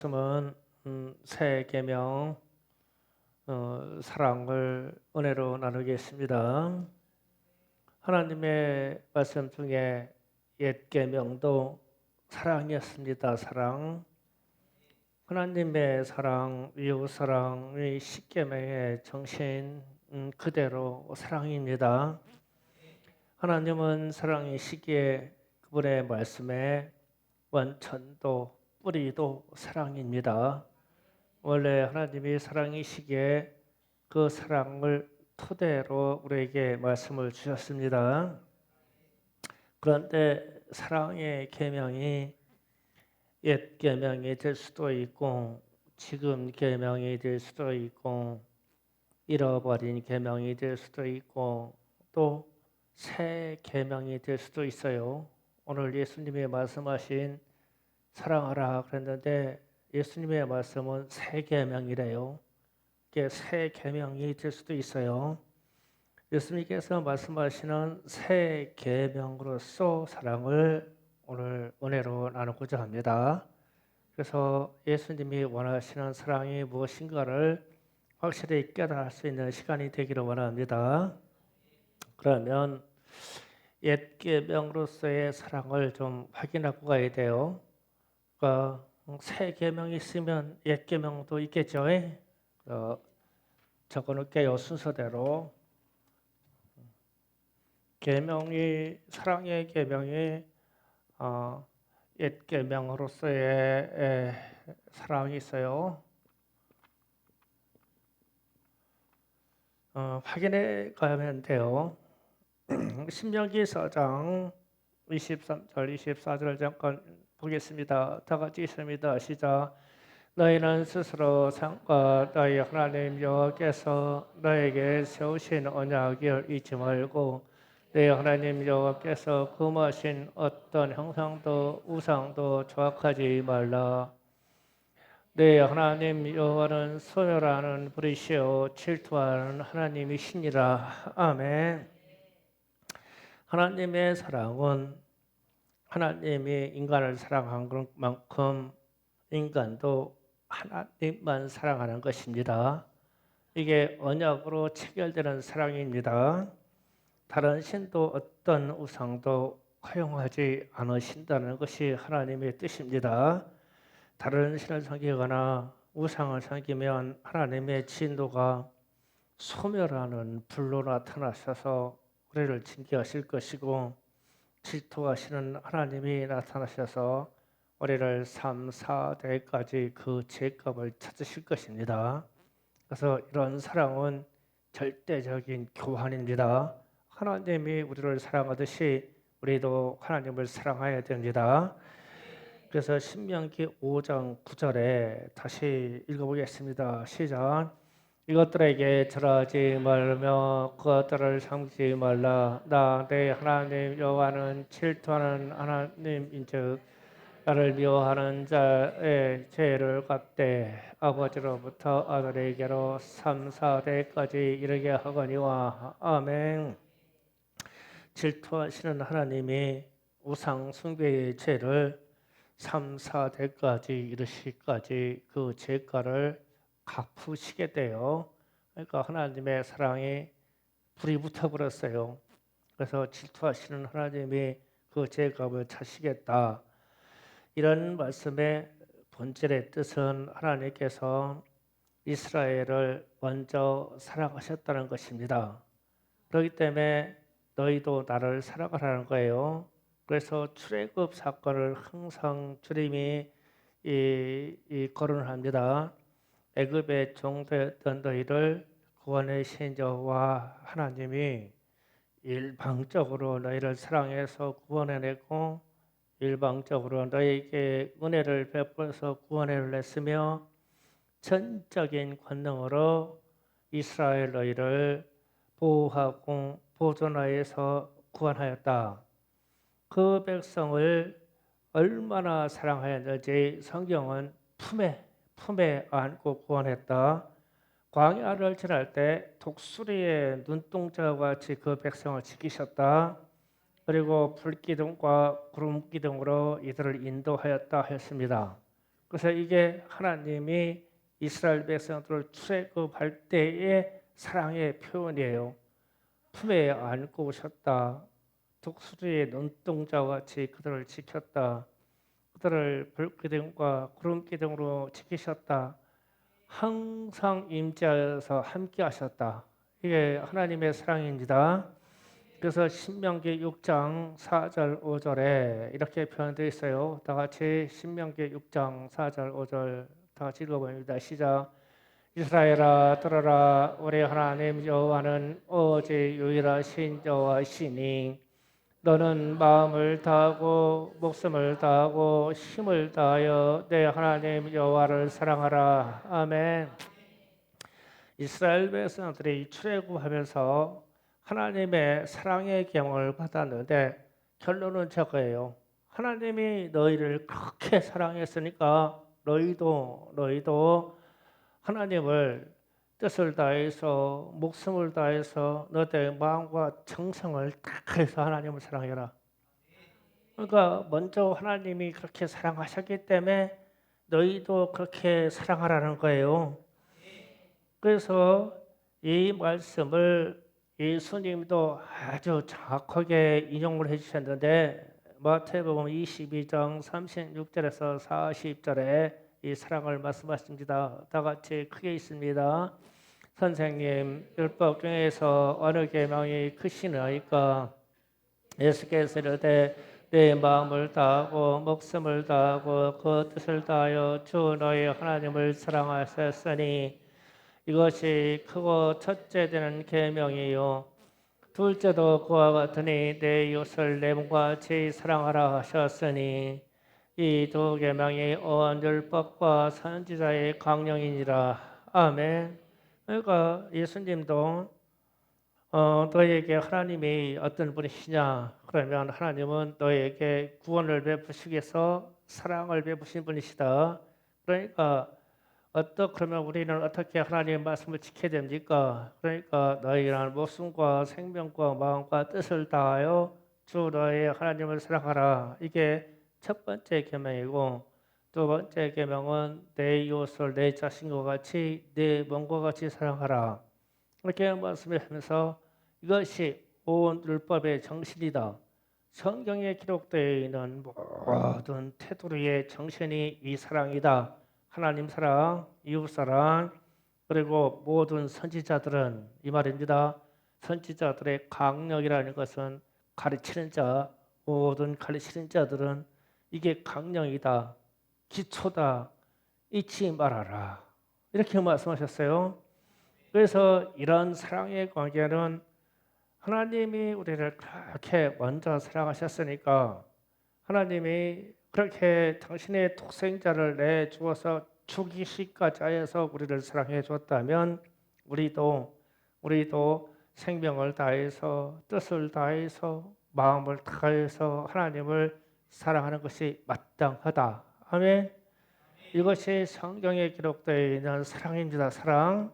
말씀은 새 계명 사랑을 은혜로 나누겠습니다. 하나님의 말씀 중에 옛 계명도 사랑이었습니다. 사랑. 하나님의 사랑, 이웃 사랑의 십계명의 정신 그대로 사랑입니다. 하나님은 사랑이시기에 그분의 말씀에 원천도 뿌리도 사랑입니다. 원래 하나님이 사랑이시기에 그 사랑을 토대로 우리에게 말씀을 주셨습니다. 그런데 사랑의 계명이 옛 계명이 될 수도 있고 지금 계명이 될 수도 있고 잃어버린 계명이 될 수도 있고 또 새 계명이 될 수도 있어요. 오늘 예수님이 말씀하신 사랑하라 그랬는데 예수님의 말씀은 새 계명이래요. 이게 새 계명이 될 수도 있어요. 예수님께서 말씀하시는 새 계명으로서 사랑을 오늘 은혜로 나누고자 합니다. 그래서 예수님이 원하시는 사랑이 무엇인가를 확실히 깨달을 수 있는 시간이 되기를 원합니다. 그러면 옛 계명으로서의 사랑을 좀 확인하고 가야 돼요. 그러니까 새 계명이 있으면 옛 계명도 있겠죠. 적어놓을게요. 순서대로 계명이 사랑의 계명이 옛 계명으로서의 사랑이 있어요. 확인해 가면 돼요. 신명기 4장 23절 24절 잠깐 보겠습니다. 다 같이 있습니다. 시작. 너희는 스스로 창과 너희 하나님 여호와께서 너에게 세우신 언약을 잊지 말고 내 하나님 여호와께서 금하신 어떤 형상도 우상도 조각하지 말라. 내 하나님 여호와는 소멸하는 분이시요 질투하는 하나님이시니라. 아멘. 하나님의 사랑은 하나님이 인간을 사랑한 만큼 인간도 하나님만 사랑하는 것입니다. 이게 언약으로 체결되는 사랑입니다. 다른 신도 어떤 우상도 허용하지 않으신다는 것이 하나님의 뜻입니다. 다른 신을 섬기거나 우상을 섬기면 하나님의 진노가 소멸하는 불로 나타나셔서 우리를 징계하실 것이고 질투하시는 하나님이 나타나셔서 우리를 3, 4대까지 그 죄값을 찾으실 것입니다. 그래서 이런 사랑은 절대적인 교환입니다. 하나님이 우리를 사랑하듯이 우리도 하나님을 사랑해야 됩니다. 그래서 신명기 5장 9절에 다시 읽어보겠습니다. 시작. 이것들에게 절하지 말며 그것들을 섬기지 말라. 나 내 하나님 여호와는 질투하는 하나님인즉 나를 미워하는 자의 죄를 갚되 아버지로부터 아들에게로 3, 4대까지 이르게 하거니와. 아멘. 질투하시는 하나님이 우상 숭배의 죄를 3, 4대까지 이르시기까지 그 죄가를 갚으시게 돼요. 그러니까 하나님의 사랑이 불이 붙어버렸어요. 그래서 질투하시는 하나님이 그 죄값을 차시겠다. 이런 말씀의 본질의 뜻은 하나님께서 이스라엘을 먼저 사랑하셨다는 것입니다. 그렇기 때문에 너희도 나를 사랑하라는 거예요. 그래서 출애굽 사건을 항상 주님이 거론을 합니다. 애굽의 종되었던 너희를 구원하신 여호와 하나님이 일방적으로 너희를 사랑해서 구원해냈고 일방적으로 너희에게 은혜를 베풀어서 구원해냈으며 전적인 권능으로 이스라엘 너희를 보호하고 보존하여서 구원하였다. 그 백성을 얼마나 사랑하였는지 성경은 품에 안고 구원했다. 광야를 지날 때 독수리의 눈동자와 같이 그 백성을 지키셨다. 그리고 불기둥과 구름기둥으로 이들을 인도하였다 했습니다. 그래서 이게 하나님이 이스라엘 백성들을 출애굽할 때의 사랑의 표현이에요. 품에 안고 오셨다. 독수리의 눈동자와 같이 그들을 지켰다. 그들을 불기둥과 구름기둥으로 지키셨다. 항상 임재하여서 함께 하셨다. 이게 하나님의 사랑입니다. 그래서 신명기 6장 4절 5절에 이렇게 표현되어 있어요. 다 같이 신명기 6장 4절 5절 다 같이 읽어봅니다. 시작. 이스라엘아 들어라, 우리 하나님 여호와는 오직 유일하신 여호와시니 너는 마음을 다하고 목숨을 다하고 힘을 다하여 내 하나님 여호와를 사랑하라. 아멘. 이스라엘 백성들이 출애굽하면서 하나님의 사랑의 계명을 받았는데 결론은 저거예요. 하나님이 너희를 그렇게 사랑했으니까 너희도 하나님을 뜻을 다해서 목숨을 다해서 너의 마음과 정성을 다해서 하나님을 사랑해라. 그러니까 먼저 하나님이 그렇게 사랑하셨기 때문에 너희도 그렇게 사랑하라는 거예요. 그래서 이 말씀을 예수님도 아주 정확하게 인용을 해주셨는데 마태복음 22장 36절에서 40절에 이 사랑을 말씀하십니다. 다 같이 크게 있습니다. 선생님, 율법 중에서 어느 계명이 크시나이까? 예수께서 이르되 내 마음을 다하고 목숨을 다하고 그 뜻을 다하여 주 너희 하나님을 사랑하셨으니 이것이 크고 첫째 되는 계명이요 둘째도 그와 같으니 내 이웃을 내 몸과 같이 사랑하라 하셨으니 이 두 계명이 온 율법과 선지자의 강령이니라. 아멘. 그러니까 예수님도 너에게 하나님이 어떤 분이시냐? 그러면 하나님은 너에게 구원을 베푸시기 위해서 사랑을 베푸신 분이시다. 그러니까 그러면 우리는 어떻게 하나님의 말씀을 지켜야 됩니까? 그러니까 너희는 목숨과 생명과 마음과 뜻을 다하여 주 너의 하나님을 사랑하라. 이게 첫 번째 계명이고 두 번째 계명은 내 이웃을 내 자신과 같이 내 몸과 같이 사랑하라. 이렇게 말씀하면서 이것이 온 율법의 정신이다. 성경에 기록되어 있는 모든 테두리의 정신이 이 사랑이다. 하나님 사랑, 이웃 사랑, 그리고 모든 선지자들은 이 말입니다. 선지자들의 강령이라는 것은 가르치는 자, 모든 가르치는 자들은 이게 강령이다. 기초다. 잊지 말아라. 이렇게 말씀하셨어요. 그래서 이런 사랑의 관계는 하나님이 우리를 그렇게 먼저 사랑하셨으니까 하나님이 그렇게 당신의 독생자를 내주어서 죽이시기까지 하여서 우리를 사랑해 줬다면 우리도 생명을 다해서 뜻을 다해서 마음을 다해서 하나님을 사랑하는 것이 마땅하다. 아멘. 이것이 성경에 기록되어 있는 사랑입니다. 사랑.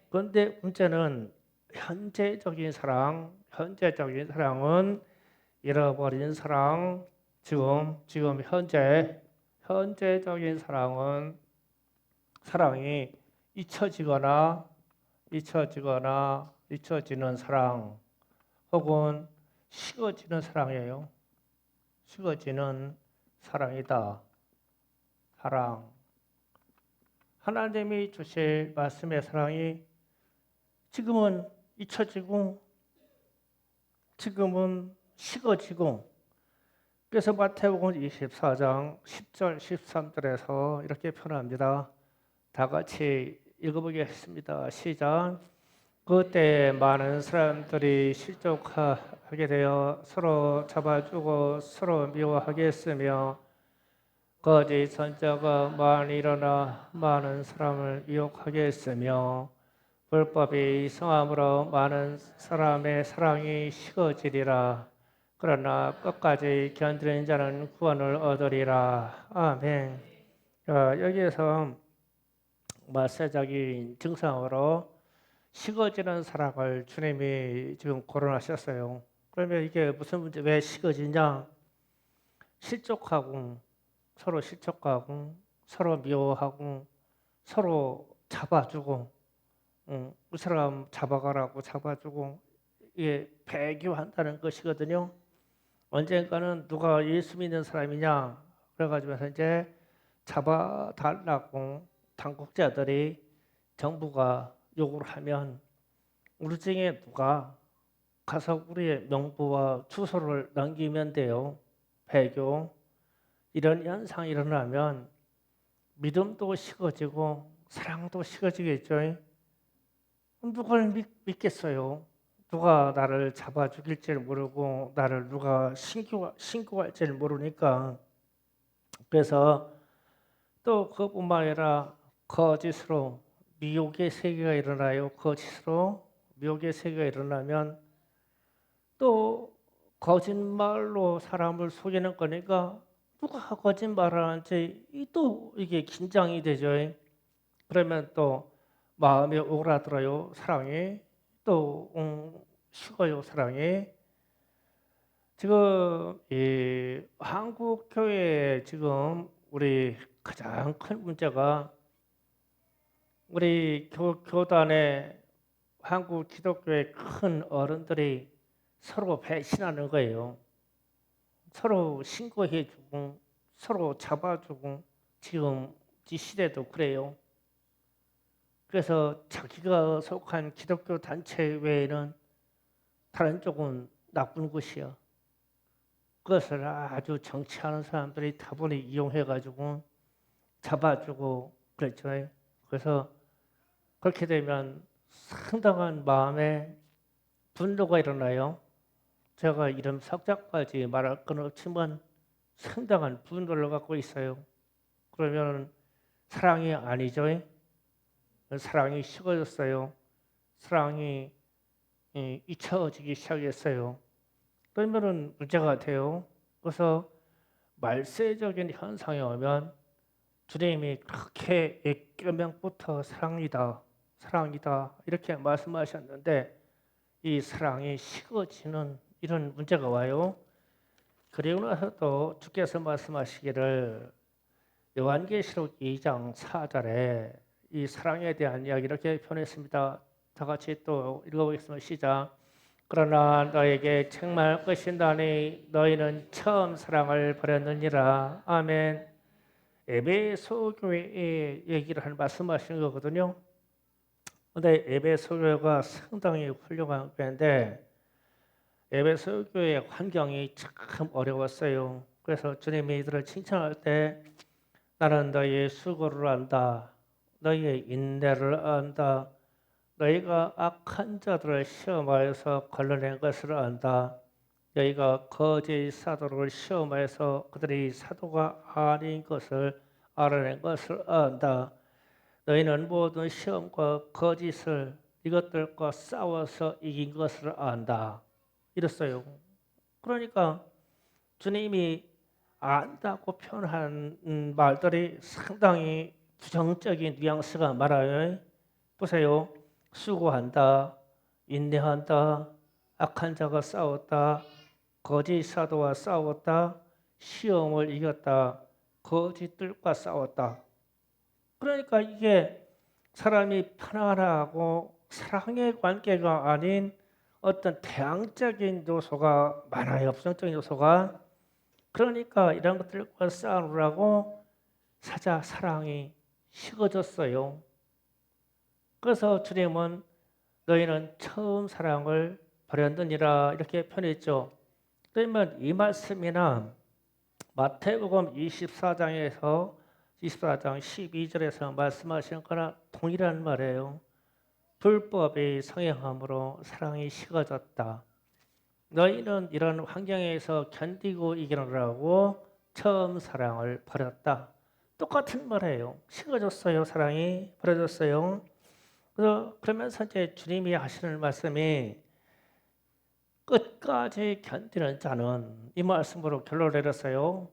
그런데 문제는 현재적인 사랑은 잃어버린 사랑, 지금 현재적인 사랑이 잊혀지는 사랑, 혹은 식어지는 사랑이에요. 식어지는 사랑이다. 사랑. 하나님이 주실 말씀의 사랑이 지금은 잊혀지고 지금은 식어지고 그래서 마태복음 24장 10절 13절에서 이렇게 표현합니다. 다 같이 읽어보겠습니다. 시작. 그때 많은 사람들이 실족하게 되어 서로 잡아주고 서로 미워하게 했으며 거짓 선자가 많이 일어나 많은 사람을 미혹하게 했으며 불법이 성함으로 많은 사람의 사랑이 식어지리라. 그러나 끝까지 견디는 자는 구원을 얻으리라. 아멘. 여기에서 마세적인 증상으로 식어지는 사랑을 주님이 지금 거론하셨어요. 그러면 이게 무슨 문제? 왜 식어지냐? 실족하고 서로 실족하고 서로 미워하고 서로 잡아주고 그 사람 잡아가라고 잡아주고 이게 배교한다는 것이거든요. 언젠가는 누가 예수 믿는 사람이냐 그래가지고 이제 잡아달라고 당국자들이 정부가 요구를 하면 우리 중에 누가 가서 우리의 명부와 주소를 남기면 돼요. 배교. 이런 현상이 일어나면 믿음도 식어지고 사랑도 식어지겠죠. 누굴 믿겠어요? 누가 나를 잡아 죽일지를 모르고 나를 누가 신고할지를 모르니까. 그래서 또 그뿐만 아니라 거짓으로 미혹의 세계가 일어나요. 거짓으로 미혹의 세계가 일어나면 또 거짓말로 사람을 속이는 거니까 누가 거짓말을 하는지 또 이게 긴장이 되죠. 그러면 또 마음에 오그라들어요. 사랑이 또 식어요. 사랑이. 지금 이 한국 교회 지금 우리 가장 큰 문제가 우리 교단의 한국 기독교의 큰 어른들이 서로 배신하는 거예요. 서로 신고해주고 서로 잡아주고 지금 이 시대도 그래요. 그래서 자기가 속한 기독교 단체 외에는 다른 쪽은 나쁜 곳이야. 그것을 아주 정치하는 사람들이 다분히 이용해가지고 잡아주고 그랬죠. 그래서 그렇게 되면 상당한 마음에 분노가 일어나요. 제가 이름 석자까지 말할 건 없지만 상당한 분노를 갖고 있어요. 그러면 사랑이 아니죠. 사랑이 식어졌어요. 사랑이 잊혀지기 시작했어요. 그러면은 문제가 돼요. 그래서 말세적인 현상이 오면 주님이 그렇게 액면부터 사랑이다, 사랑이다 이렇게 말씀하셨는데 이 사랑이 식어지는 이런 문제가 와요. 그리고 나서도 주께서 말씀하시기를 요한계시록 2장 4절에 이 사랑에 대한 이야기 이렇게 표현했습니다. 다 같이 또 읽어보겠습니다. 시작. 그러나 너에게 책망할 것이다니 너희는 처음 사랑을 버렸느니라. 아멘. 에베소 교회의 얘기를 하는 말씀하시는 거거든요. 근데 에베소 교회가 상당히 훌륭한 교회인데 에베소 교회의 환경이 참 어려웠어요. 그래서 주님이 이들을 칭찬할 때 나는 너희의 수고를 안다. 너희의 인내를 안다. 너희가 악한 자들을 시험하여서 걸러낸 것을 안다. 너희가 거짓 사도를 시험하여서 그들이 사도가 아닌 것을 알아낸 것을 안다. 너희는 모든 시험과 거짓을 이것들과 싸워서 이긴 것을 안다. 이랬어요. 그러니까 주님이 안다고 표현한 말들이 상당히 부정적인 뉘앙스가 많아요. 보세요. 수고한다, 인내한다, 악한 자가 싸웠다, 거짓 사도와 싸웠다, 시험을 이겼다, 거짓들과 싸웠다. 그러니까 이게 사람이 편안하고 사랑의 관계가 아닌 어떤 태양적인 요소가 많아요. 부정적인 요소가. 그러니까 이런 것들과 싸우느라고 사랑이 식어졌어요. 그래서 주님은 너희는 처음 사랑을 버렸느니라 이렇게 표현했죠. 그러면 이 말씀이나 마태복음 24장 12절에서 말씀하신 거나 동일한 말이에요. 불법이 성행함으로 사랑이 식어졌다. 너희는 이런 환경에서 견디고 이기느라고 처음 사랑을 버렸다. 똑같은 말이에요. 식어졌어요. 사랑이 버려졌어요. 그러면서 이제 주님이 하시는 말씀이 끝까지 견디는 자는 이 말씀으로 결론을 내렸어요.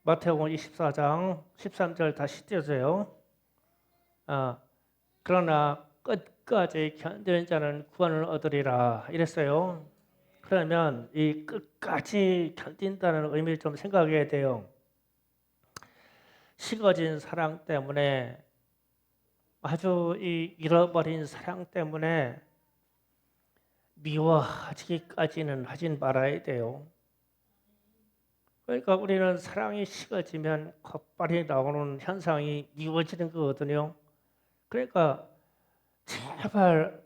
마태복음 24장 13절 다시 띄워줘요. 그러나 끝까지 견디는 자는 구원을 얻으리라 이랬어요. 그러면 이 끝까지 견딘다는 의미를 좀 생각해야 돼요. 식어진 사랑 때문에, 아주 이 잃어버린 사랑 때문에 미워하기까지는 하진 말아야 돼요. 그러니까 우리는 사랑이 식어지면 곧발이 나오는 현상이 미워지는 거거든요. 그러니까 제발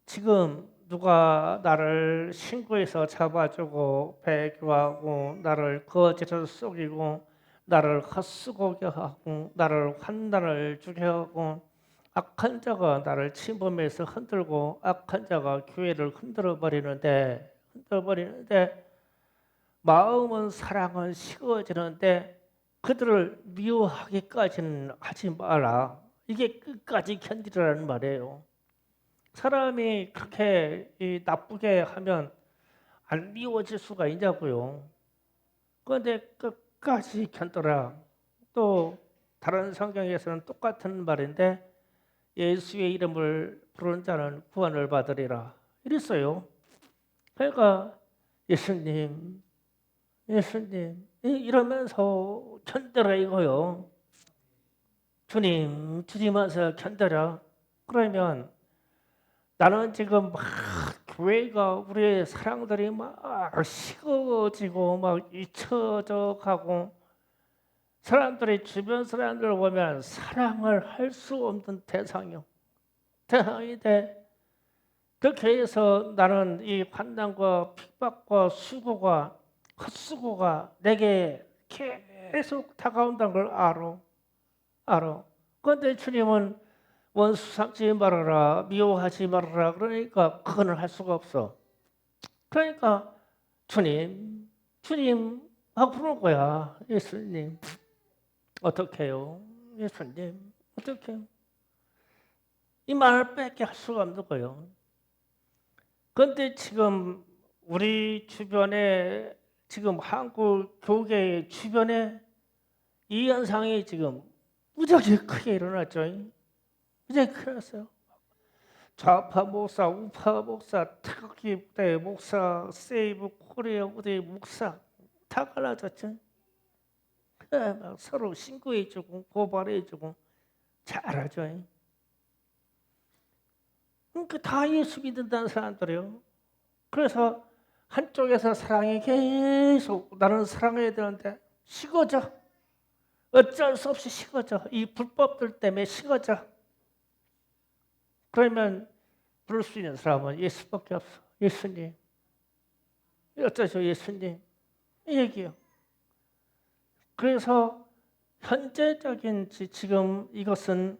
지금 누가 나를 신고해서 잡아주고 배교하고 나를 거짓으로 속이고 나를 헛수고게 하고 나를 환난을 주게 하고 악한 자가 나를 침범해서 흔들고 악한 자가 교회를 흔들어 버리는데 마음은 사랑은 식어지는데 그들을 미워하기까지는 하지 마라. 이게 끝까지 견디라는 말이에요. 사람이 그렇게 나쁘게 하면 안 미워질 수가 있냐고요. 그런데 끝까지 견뎌라. 또 다른 성경에서는 똑같은 말인데 예수의 이름을 부르는 자는 구원을 받으리라 이랬어요. 그러니까 예수님 이러면서 견뎌라 이거요. 주님 하면서 견뎌라. 그러면 나는 지금 막 교회가 우리의 사랑들이 막 식어지고 막 잊혀져 가고 사람들이 주변 사람들을 보면 사랑을 할 수 없는 대상이 돼. 그렇게 해서 나는 이 환난과 핍박과 수고가 헛수고가 내게 계속 다가온다는 걸 알아. 그런데 주님은 원수 삼지 말아라, 미워하지 말아라. 그러니까 그거는 할 수가 없어. 그러니까 주님 하고 부르는 거야. 예수님 어떻게 해요? 예수님 어떻게 해요? 이 말을 뺏게 할 수가 없는 거예요. 그런데 지금 우리 주변에 지금 한국 교계 주변에 이 현상이 지금 무지하게 크게 일어났죠. 무지하게 크게 일어났어요. 좌파 목사, 우파 목사, 태극기 대 목사, 세이브 코리아 우대 목사 다 갈라졌죠. 막 서로 신고해주고 고발해주고 잘하죠. 그러니까 다 예수 믿는다는 사람들이요. 그래서 한쪽에서 사랑이 계속 나는 사랑해야 되는데 식어져. 어쩔 수 없이 식어져. 이 불법들 때문에 식어져. 그러면 부를 수 있는 사람은 예수밖에 없어. 예수님. 어쩌죠 예수님. 이 얘기요. 그래서 현재적인 지금 이것은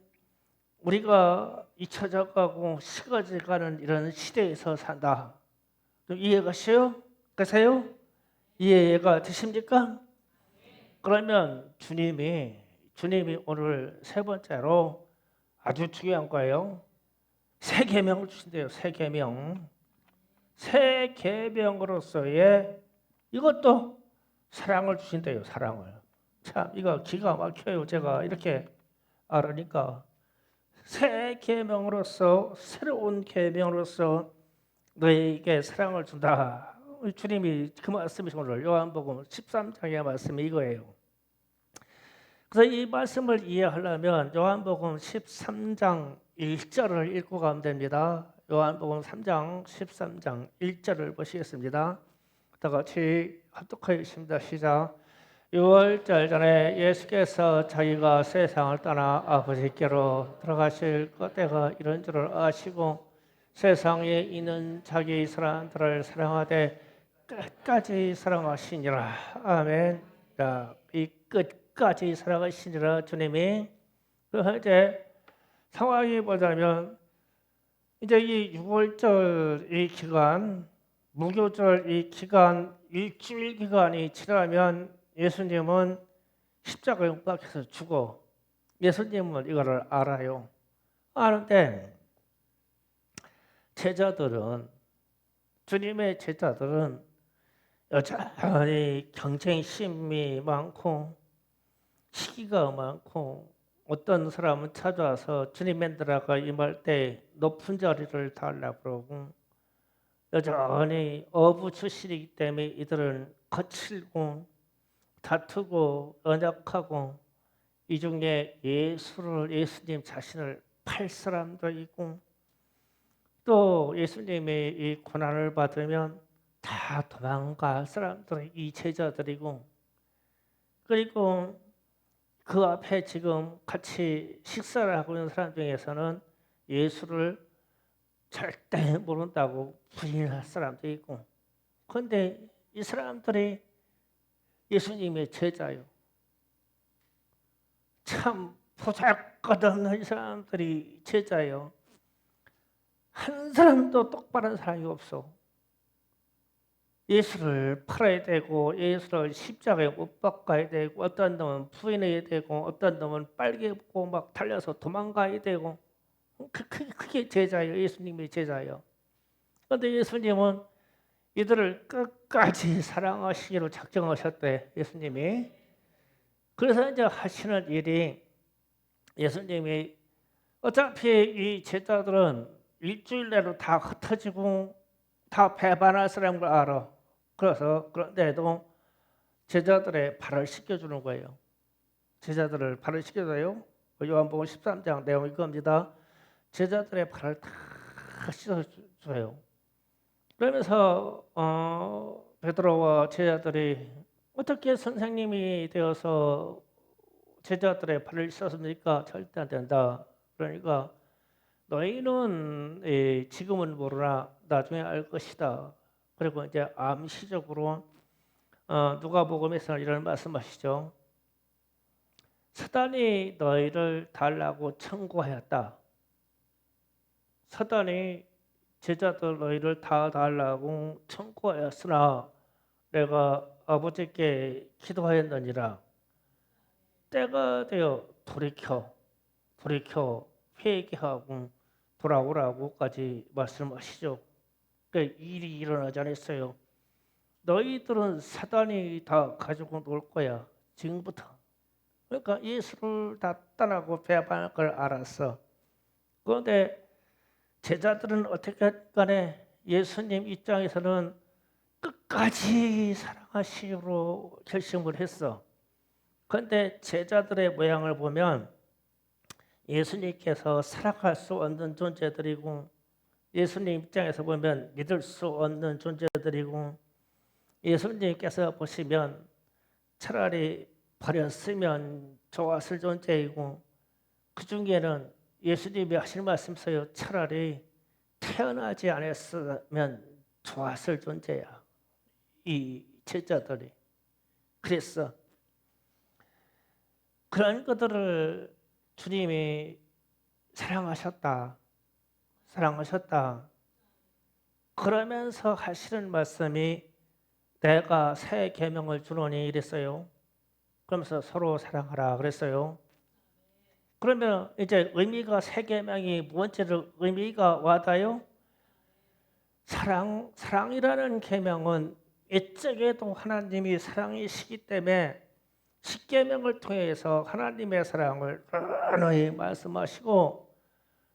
우리가 잊혀져가고 식어져가는 이런 시대에서 산다. 좀 이해가 가세요? 이해가 되십니까? 그러면 주님이 오늘 세 번째로 아주 중요한 거예요. 새 계명을 주신대요. 새 계명. 새 계명으로서의 이것도 사랑을 주신대요. 사랑을. 참 이거 기가 막혀요. 제가 이렇게 알으니까 새 계명으로서 새로운 계명으로서 너에게 사랑을 준다. 주님이 그 말씀이신 오늘 요한복음 13장의 말씀이 이거예요. 그래서 이 말씀을 이해하려면 요한복음 13장 1절을 읽고 가면 됩니다. 요한복음 3장 13장 1절을 보시겠습니다. 다 같이 합독하여 있습니다. 시작. 6월절 전에 예수께서 자기가 세상을 떠나 아버지께로 들어가실 때가 이런 줄을 아시고 세상에 있는 자기 사람들을 사랑하되 끝까지 사랑하시니라. 아멘. 자, 이 끝까지 사랑하시니라 주님이 이제 상황이 보자면 이제 이 6월절 이 기간 무교절 이 기간 일주일 기간이 지나면 예수님은 십자가에 못 박혀서 죽어. 예수님은 이거를 알아요. 아는데 주님의 제자들은 여전히 경쟁심이 많고 시기가 많고 어떤 사람은 찾아와서 주님 만나라가 임할 때 높은 자리를 달라고 그러고 여전히 어부 출신이기 때문에 이들은 거칠고 다투고 연약하고 이 중에 예수님 자신을 팔 사람도 있고 또 예수님의 이 고난을 받으면 다 도망갈 사람들은 이 제자들이고 그리고 그 앞에 지금 같이 식사를 하고 있는 사람 중에서는 예수를 절대 모른다고 부인할 사람도 있고 그런데 이 사람들이 예수님의 제자요. 참 보잘것없는 이 사람들이 제자요. 한 사람도 똑바른 사람이 없어. 예수를 팔아야 되고 예수를 십자가에 못 박아야 되고 어떤 놈은 부인해야 되고 어떤 놈은 빨개 입고 막 달려서 도망가야 되고 그게 제자예요. 예수님의 제자예요. 그런데 예수님은 이들을 끝까지 사랑하시기로 작정하셨대. 예수님이. 그래서 이제 하시는 일이 예수님이 어차피 이 제자들은 일주일 내로 다 흩어지고 다 배반할 사람인 걸 알아. 그래서 그런데도 제자들의 발을 씻겨주는 거예요. 제자들을 발을 씻겨줘요. 요한복음 13장 내용 이겁니다. 제자들의 발을 다 씻어줘요. 그러면서 베드로와 제자들이 어떻게 선생님이 되어서 제자들의 발을 씻었습니까? 절대 안 된다. 그러니까 너희는 지금은 모르나 나중에 알 것이다. 그리고 이제 암시적으로 누가복음에서 이런 말씀하시죠. 사단이 너희를 달라고 청구하였다. 사단이 제자들 너희를 다 달라고 청구하였으나 내가 아버지께 기도하였느니라. 때가 되어 돌이켜 회개하고 돌아오라고까지 말씀하시죠. 그러니까 일이 일어나지 않았어요. 너희들은 사단이 다 가지고 놀 거야. 지금부터. 그러니까 예수를 다 떠나고 배반할 걸 알았어. 그런데 제자들은 어떻게 간에 예수님 입장에서는 끝까지 사랑하시기로 결심을 했어. 그런데 제자들의 모양을 보면 예수님께서 사랑할 수 없는 존재들이고 예수님 입장에서 보면 믿을 수 없는 존재들이고 예수님께서 보시면 차라리 버렸으면 좋았을 존재이고 그 중에는 예수님이 하신 말씀 있어요. 차라리 태어나지 않았으면 좋았을 존재야. 이 제자들이. 그랬어. 그런 것들을 주님이 사랑하셨다. 그러면서 하시는 말씀이 내가 새 계명을 주노니 이랬어요. 그러면서 서로 사랑하라 그랬어요. 그러면 이제 의미가 새 계명이 무엇째로 의미가 와닿아요? 사랑이라는 계명은 애적에도 하나님이 사랑이시기 때문에 십계명을 통해서 하나님의 사랑을 너희 말씀하시고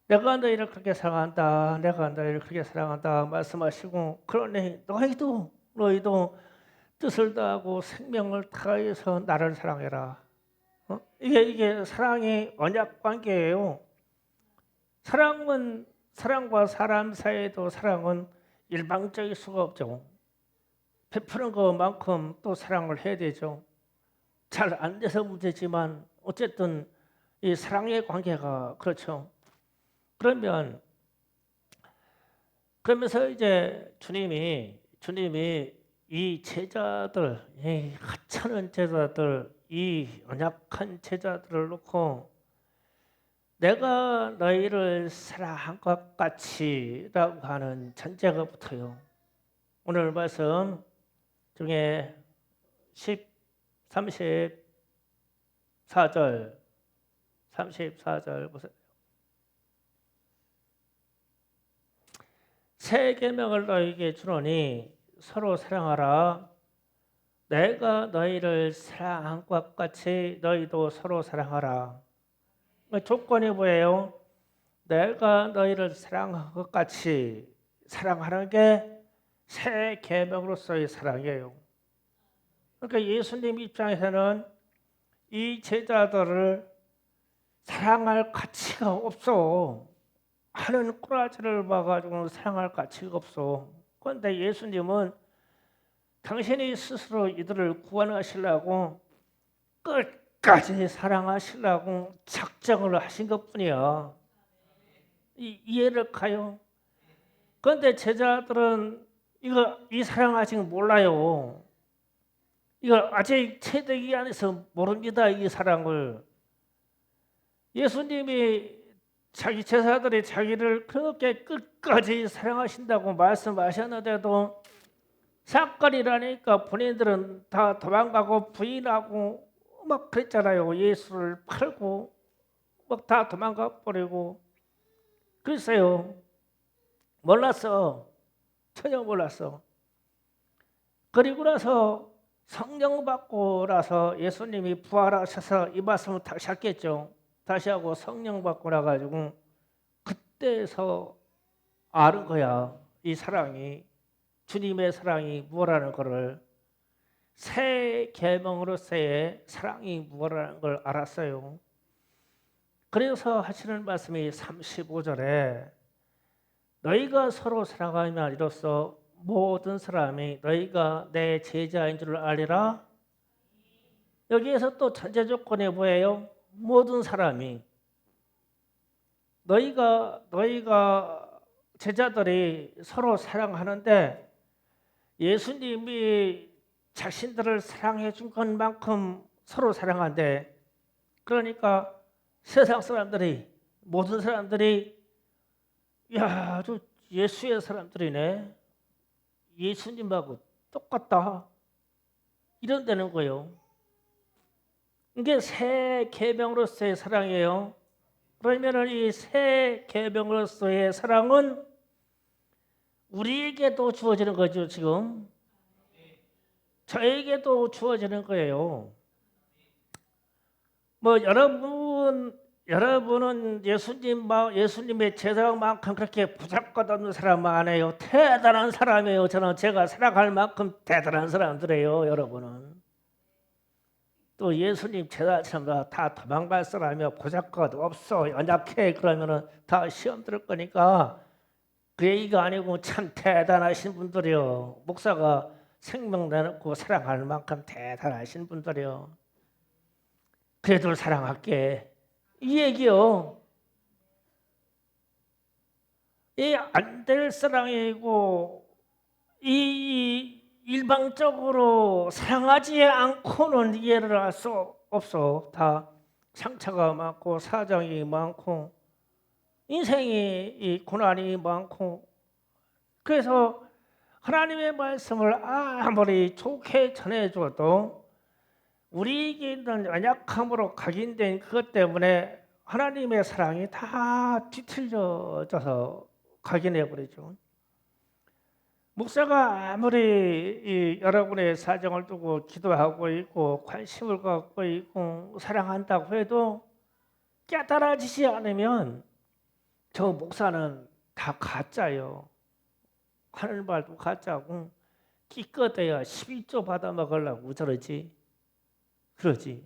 내가 너희를 그렇게 사랑한다. 내가 너희를 그렇게 사랑한다 말씀하시고 그러니 너희도 뜻을 다하고 생명을 다해서 나를 사랑해라. 이게 사랑의 언약 관계예요. 사랑과 사람 사이에도 사랑은 일방적일 수가 없죠. 베푸는 것만큼 또 사랑을 해야 되죠. 잘 안 돼서 문제지만 어쨌든 이 사랑의 관계가 그렇죠. 그러면서 이제 주님이 이 제자들, 이 하찮은 제자들, 이 연약한 제자들을 놓고 내가 너희를 사랑한 것 같이라고 하는 전제가 붙어요. 오늘 말씀 중에 34절 보세요. 새 계명을 너희에게 주노니 서로 사랑하라. 내가 너희를 사랑한 것 같이 너희도 서로 사랑하라. 조건이 뭐예요? 내가 너희를 사랑한 것 같이 사랑하는 게 새 계명으로서의 사랑이에요. 그러니까 예수님 입장에서는 이 제자들을 사랑할 가치가 없어. 하는 꼬라지를 봐가지고 사랑할 가치가 없어. 그런데 예수님은 당신이 스스로 이들을 구원하시려고 끝까지 사랑하시려고 작정을 하신 것뿐이야. 이해를 가요? 그런데 제자들은 이 사랑 아직 몰라요. 이걸 아직 체득이 안에서 모릅니다. 이 사랑을. 예수님이 자기 제자들이 자기를 그렇게 끝까지 사랑하신다고 말씀하셨는데도 사건이 일어나니까 본인들은 다 도망가고 부인하고 막 그랬잖아요. 예수를 팔고 막 다 도망가 버리고 그랬어요. 몰랐어. 전혀 몰랐어. 그리고 나서 성령 받고 나서 예수님이 부활하셔서 이 말씀을 다시 하겠죠. 다시 하고 성령 받고 나가지고 그때서 아는 거야. 이 사랑이, 주님의 사랑이 무엇라는 것을, 새 계명으로서의 사랑이 무엇라는 걸 알았어요. 그래서 하시는 말씀이 35절에 너희가 서로 사랑하면 이로써 모든 사람이 너희가 내 제자인 줄 알리라. 여기에서 또 전제 조건이 뭐예요? 모든 사람이. 너희가 제자들이 서로 사랑하는데 예수님이 자신들을 사랑해 준 것만큼 서로 사랑한대. 그러니까 세상 사람들이, 모든 사람들이 야, 저 예수의 사람들이네. 예수님하고 똑같다. 이런다는 거예요. 이게 새 계명으로서의 사랑이에요. 그러면 이 새 계명으로서의 사랑은 우리에게도 주어지는 거죠. 지금 저에게도 주어지는 거예요. 뭐 여러분은 예수님의 제자만큼 그렇게 부잡거든 사람 아니에요. 대단한 사람이에요. 저는 제가 사랑할 만큼 대단한 사람들이에요. 여러분은 또 예수님 제자처럼 다 도망갈 사람이요 부잡거도 없어. 연약해. 그러면은 다 시험 들을 거니까 그 얘기가 아니고 참 대단하신 분들이요. 목사가 생명 내놓고 사랑할 만큼 대단하신 분들이요. 그래도 사랑할게. 이 얘기요. 이 안 될 사랑이고 이 일방적으로 사랑하지 않고는 이해를 할 수 없어. 다 상처가 많고 사정이 많고 인생이 이 고난이 많고 그래서 하나님의 말씀을 아무리 좋게 전해줘도 우리에게 있는 연약함으로 각인된 그것 때문에 하나님의 사랑이 다 뒤틀려져서 각인해버리죠. 목사가 아무리 여러분의 사정을 두고 기도하고 있고 관심을 갖고 있고 사랑한다고 해도 깨달아지지 않으면 저 목사는 다 가짜요. 하늘 말도 가짜고 기껏해야 11조 받아먹으려고 저러지. 그러지.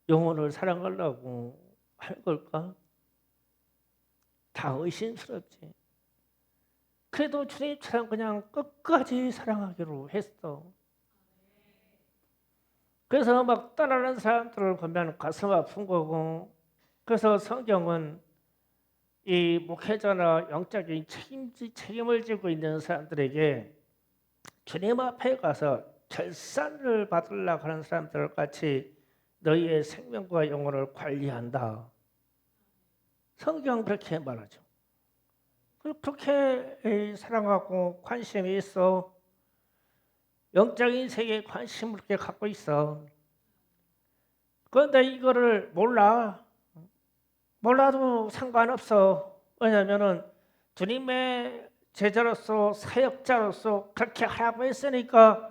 영혼을 사랑하려고 할 걸까? 다 의심스럽지. 그래도 주님처럼 그냥 끝까지 사랑하기로 했어. 그래서 막 떠나는 사람들을 보면 가슴 아픈 거고, 그래서 성경은 이 목회자나 영적인 책임을 지고 있는 사람들에게 주님 앞에 가서 결산을 받으려고 하는 사람들 같이 너희의 생명과 영혼을 관리한다. 성경 그렇게 말하죠. 그렇게 사랑하고 관심이 있어. 영적인 세계에 관심을 그렇게 갖고 있어. 그런데 이거를 몰라도 상관없어. 왜냐하면 주님의 제자로서 사역자로서 그렇게 하라고 했으니까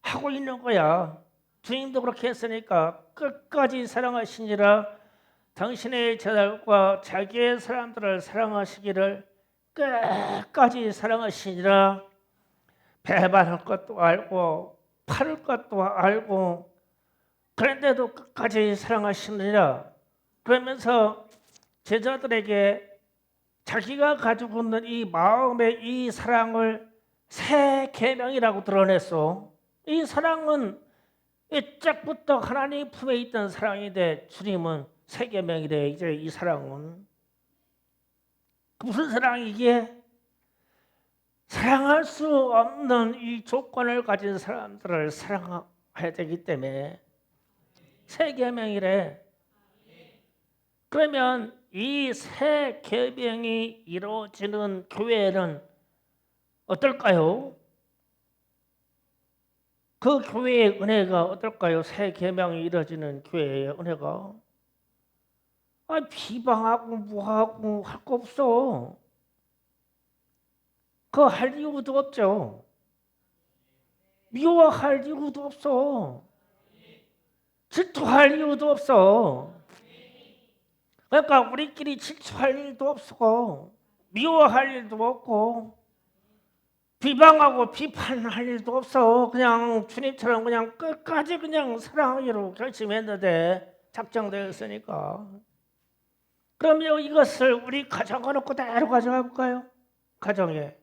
하고 있는 거야. 주님도 그렇게 했으니까 끝까지 사랑하시니라. 당신의 제자들과 자기의 사람들을 사랑하시기를 끝까지 사랑하시니라. 배반할 것도 알고 팔을 것도 알고 그런데도 끝까지 사랑하시느니라. 그러면서 제자들에게 자기가 가지고 있는 이 마음의 이 사랑을 새 계명이라고 드러냈어. 이 사랑은 이짝부터 하나님 품에 있던 사랑인데 주님은 새 계명이래. 이제 이 사랑은 무슨 사랑이기에? 사랑할 수 없는 이 조건을 가진 사람들을 사랑해야 되기 때문에 새 계명이래. 그러면 이 새 계명이 이루어지는 교회는 어떨까요? 그 교회의 은혜가 어떨까요? 새 계명이 이루어지는 교회의 은혜가 비방하고 뭐하고 할 거 없어. 그거 할 이유도 없죠. 미워할 이유도 없어. 질투할 이유도 없어. 그러니까 우리끼리 질투할 일도 없고 미워할 일도 없고 비방하고 비판할 일도 없어. 그냥 주님처럼 그냥 끝까지 그냥 사랑하기로 결심했는데 작정되었으니까. 그러면 이것을 우리 가정으로 그대로 가져가 볼까요? 가정에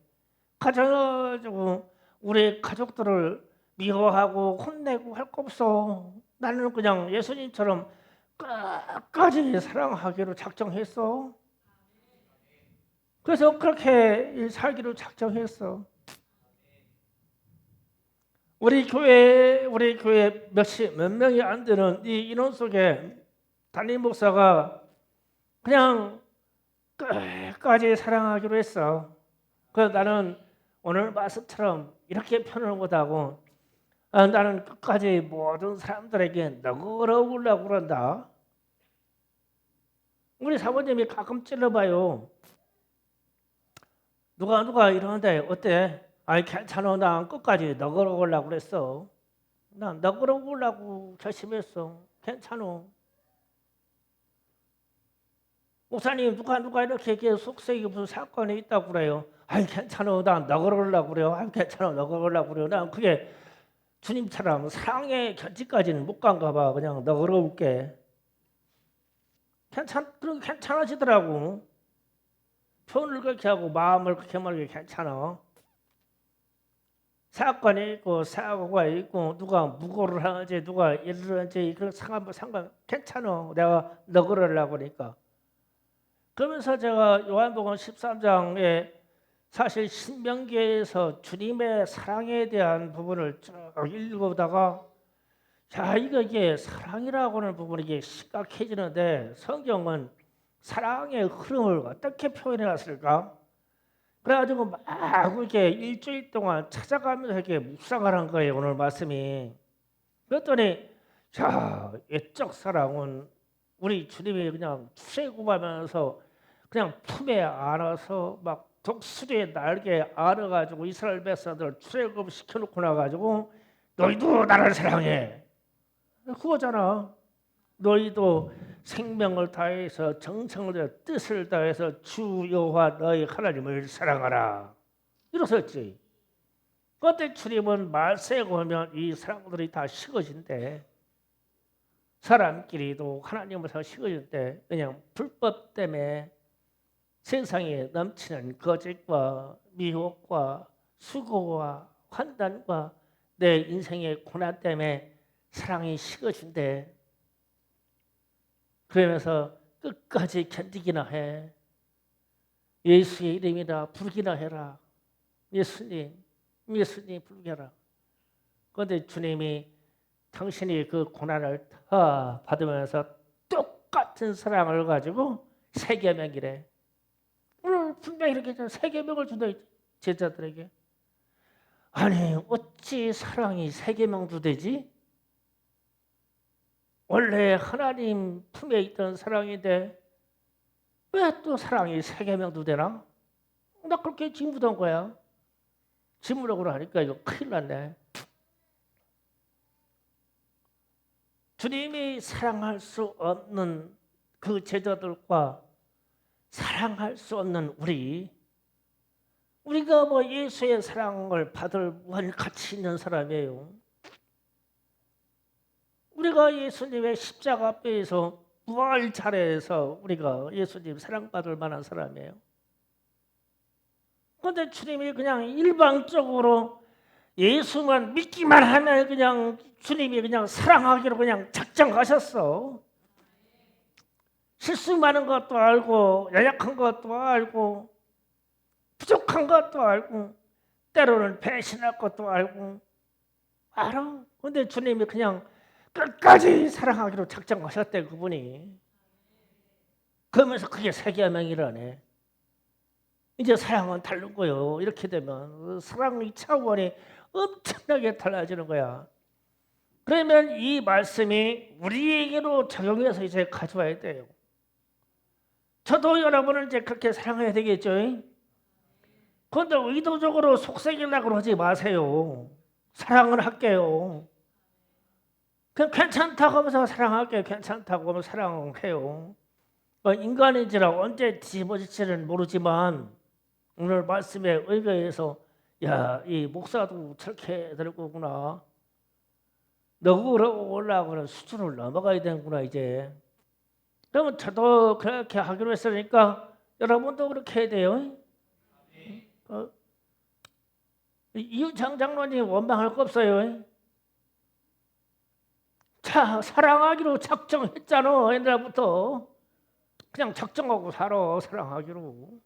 가져가지고 우리 가족들을 미워하고 혼내고 할 거 없어. 나는 그냥 예수님처럼 끝까지 사랑하기로 작정했어. 그래서 그렇게 살기로 작정했어. 우리 교회 몇 명이 안 되는 이 인원 속에 담임 목사가 그냥 끝까지 사랑하기로 했어. 그래서 나는 오늘 말씀처럼 이렇게 표현을 못하고 나는 끝까지 모든 사람들에게 너그러우려고 그런다. 우리 사모님이 가끔 찔러봐요. 누가 이러는데 어때? 아니 괜찮아. 난 끝까지 너그러우려고 그랬어. 난 너그러우려고 결심했어. 괜찮아. 목사님 누가 이렇게 속색이 무슨 사건이 있다고 그래요. 아니 괜찮아. 난 너그러우려고 그래요. 아니 괜찮아. 너그러우려고 그래요. 난 그게 주님처럼 사랑의 견지까지는 못 간가 봐. 그냥 너그러울게. 그렇게 괜찮아지더라고. 표현을 그렇게 하고 마음을 그렇게 말하기 괜찮아. 사건이 있고 사고가 있고 누가 무고를 하는지 누가 일을 하는지 그런 상관 괜찮아. 내가 너그러우려고 하니까. 그러면서 제가 요한복음 13장에 사실 신명기에서 주님의 사랑에 대한 부분을 쭉 읽어보다가 자 이게 사랑이라고 하는 부분이 이게 심각해지는데 성경은 사랑의 흐름을 어떻게 표현해 놨을까? 그래가지고 막 이렇게 일주일 동안 찾아가면서 이렇게 묵상을 한 거예요. 오늘 말씀이. 그랬더니 자 옛적 사랑은 우리 주님이 그냥 출애굽하면서 그냥 품에 안아서 막 독수리의 날개 안아가지고 이스라엘 백성들을 출애굽 시켜놓고 나가지고 너희도 나를 사랑해. 그거잖아. 너희도 생명을 다해서 정성을 다해 뜻을 다해서 주 여호와 너희 하나님을 사랑하라. 이러셨지. 그때 주님은 말세고 하면 이 사람들이 다 식어진대. 사람끼리도 하나님을 식어질 때 그냥 불법 때문에 세상에 넘치는 거짓과 미혹과 수고와 환단과 내 인생의 고난 때문에 사랑이 식어진대. 그러면서 끝까지 견디기나 해. 예수의 이름이라 부르기나 해라. 예수님 부르게라. 그런데 주님이 당신이 그 고난을 다 받으면서 똑같은 사랑을 가지고 새 계명이래. 오늘 분명히 이렇게 새 계명을 준다 제자들에게. 아니 어찌 사랑이 새 계명도 되지? 원래 하나님 품에 있던 사랑인데 왜 또 사랑이 새 계명도 되나? 나 그렇게 질문한 거야. 질문하고 하니까 이거 큰일 났네. 주님이 사랑할 수 없는 그 제자들과 사랑할 수 없는 우리가 뭐 예수의 사랑을 받을 무한 가치 있는 사람이에요. 우리가 예수님의 십자가 앞에서 부활 차례에서 우리가 예수님 사랑받을 만한 사람이에요. 그런데 주님이 그냥 일방적으로 예수만 믿기만 하면 그냥 주님이 그냥 사랑하기로 그냥 작정하셨어. 실수 많은 것도 알고 연약한 것도 알고 부족한 것도 알고 때로는 배신할 것도 알고 알아. 근데 주님이 그냥 끝까지 사랑하기로 작정하셨대 그분이. 그러면서 그게 세계명이라네. 이제 사랑은 다른 거요. 이렇게 되면 사랑의 차원이 엄청나게 달라지는 거야. 그러면 이 말씀이 우리에게로 적용해서 이제 가져와야 돼요. 저도 여러분을 이제 그렇게 사랑해야 되겠죠. 그런데 의도적으로 속삭이려고 하지 마세요. 사랑을 할게요. 그냥 괜찮다고 하면서 사랑할게요. 괜찮다고 하면 사랑해요. 인간인지라 언제 뒤집어질지는 모르지만 오늘 말씀에 의거해서 야, 이 목사도 저렇게 될 거구나. 너그러 올라가는 수준을 넘어가야 되는구나 이제. 그러면 저도 그렇게 하기로 했으니까 여러분도 그렇게 해야 돼요. 이유창 장로님 원망할 거 없어요. 자, 사랑하기로 작정했잖아. 옛날부터. 그냥 작정하고 살아. 사랑하기로.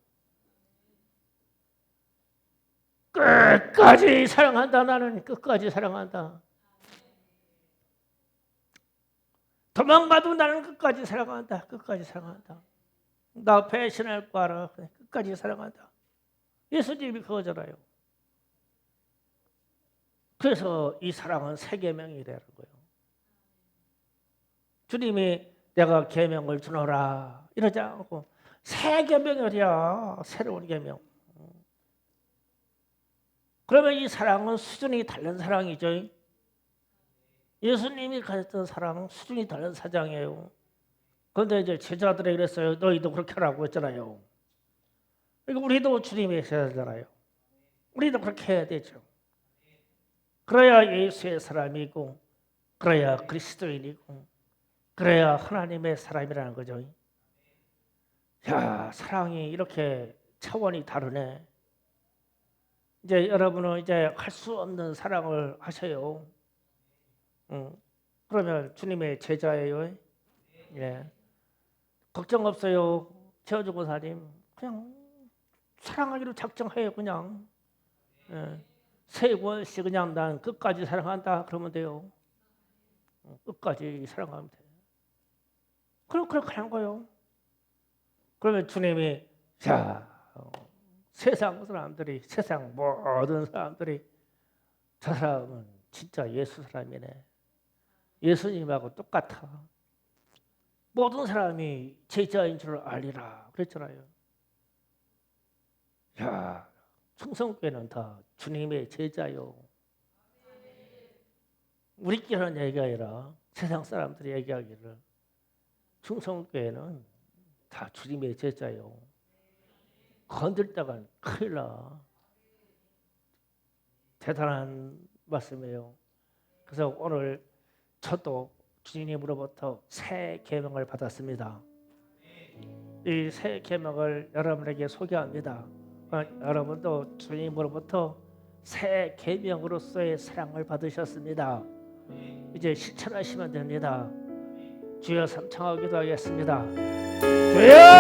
끝까지 사랑한다. 나는 끝까지 사랑한다. 도망가도 나는 끝까지 사랑한다. 끝까지 사랑한다. 나 배신할 거 알아. 끝까지 사랑한다. 예수님이 그거잖아요. 그래서 이 사랑은 새 계명이라는 거예요. 주님이 내가 계명을 주노라 이러지 않고 새 계명이야. 새로운 계명. 그러면 이 사랑은 수준이 다른 사랑이죠. 예수님이 가졌던 사랑은 수준이 다른 사랑이에요. 그런데 이제 제자들에게 그랬어요. 너희도 그렇게 하라고 했잖아요. 그러니까 우리도 주님의 제자잖아요. 우리도 그렇게 해야 되죠. 그래야 예수의 사람이고 그래야 그리스도인이고 그래야 하나님의 사람이라는 거죠. 야, 사랑이 이렇게 차원이 다르네. 이제 여러분은 이제 할 수 없는 사랑을 하세요. 그러면 주님의 제자예요. 예. 걱정 없어요. 재워주고사님 그냥 사랑하기로 작정해요. 그냥. 예. 세 번씩 그냥 난 끝까지 사랑한다 그러면 돼요. 끝까지 사랑하면 돼. 그렇게 하는 거예요. 그러면 주님이 자 세상 사람들이 세상 모든 사람들이 저 사람은 진짜 예수 사람이네. 예수님하고 똑같아. 모든 사람이 제자인 줄 알리라 그랬잖아요. 야, 충성교회는 다 주님의 제자요. 우리끼리 하는 얘기가 아니라 세상 사람들이 얘기하기를 충성교회는 다 주님의 제자요. 건들다가 큰일 나. 대단한 말씀이에요. 그래서 오늘 저도 주님으로부터 새 계명을 받았습니다. 이 새 계명을 여러분에게 소개합니다. 여러분도 주님으로부터 새 계명으로서의 사랑을 받으셨습니다. 이제 실천하시면 됩니다. 주여 삼창하기도 하겠습니다. 주여!